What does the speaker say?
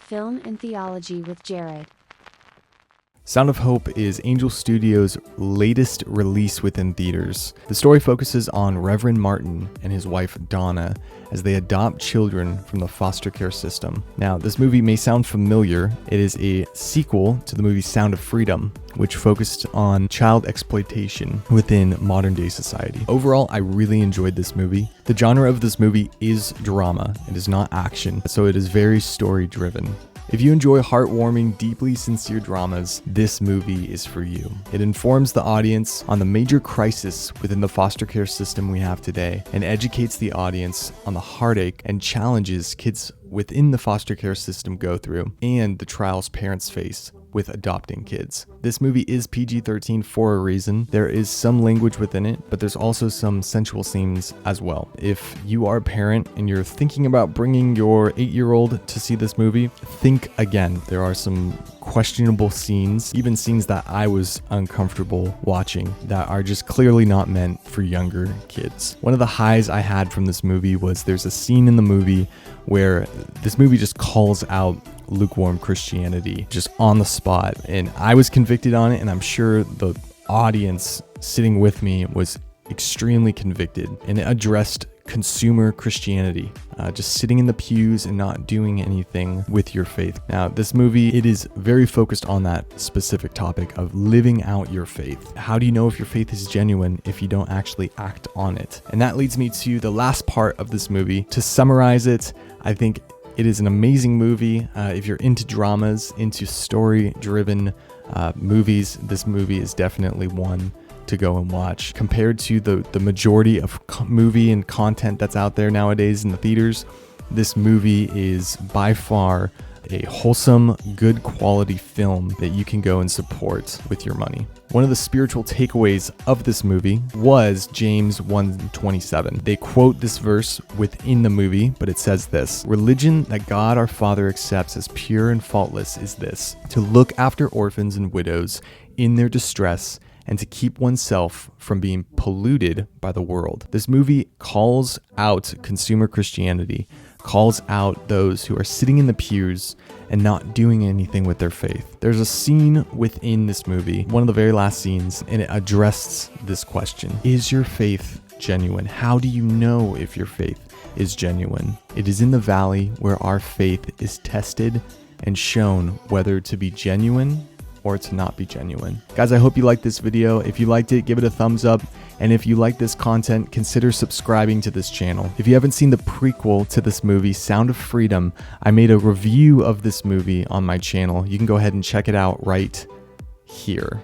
Film and Theology with Jared. Sound of Hope is Angel Studios' latest release within theaters. The story focuses on Reverend Martin and his wife Donna as they adopt children from the foster care system. Now, this movie may sound familiar. It is a sequel to the movie Sound of Freedom, which focused on child exploitation within modern day society. Overall, I really enjoyed this movie. The genre of this movie is drama. It is not action, so it is very story driven. If you enjoy heartwarming, deeply sincere dramas, this movie is for you. It informs the audience on the major crisis within the foster care system we have today and educates the audience on the heartache and challenges kids within the foster care system go through and the trials parents face with adopting kids. This movie is PG-13 for a reason. There is some language within it, but there's also some sensual scenes as well. If you are a parent and you're thinking about bringing your 8-year-old to see this movie, think again. There are some questionable scenes, even scenes that I was uncomfortable watching, that are just clearly not meant for younger kids. One of the highs I had from this movie was there's a scene in the movie where this movie just calls out lukewarm Christianity just on the spot, and I was convicted on it, and I'm sure the audience sitting with me was extremely convicted, and it addressed consumer Christianity, just sitting in the pews and not doing anything with your faith. Now, this movie, it is very focused on that specific topic of living out your faith. How do you know if your faith is genuine if you don't actually act on it? And that leads me to the last part of this movie. To summarize it, I think it is an amazing movie. If you're into dramas, into story-driven movies, this movie is definitely one to go and watch. Compared to the majority of movie and content that's out there nowadays in the theaters, this movie is by far a wholesome, good quality film that you can go and support with your money. One of the spiritual takeaways of this movie was James 1:27. They quote this verse within the movie, but it says this: "Religion that God our Father accepts as pure and faultless is this, to look after orphans and widows in their distress and to keep oneself from being polluted by the world." This movie calls out consumer Christianity, calls out those who are sitting in the pews and not doing anything with their faith. There's a scene within this movie, one of the very last scenes, and it addressed this question. Is your faith genuine? How do you know if your faith is genuine? It is in the valley where our faith is tested and shown whether to be genuine or to not be genuine. Guys, I hope you liked this video. If you liked it, give it a thumbs up. And if you like this content, consider subscribing to this channel. If you haven't seen the prequel to this movie, Sound of Freedom, I made a review of this movie on my channel. You can go ahead and check it out right here.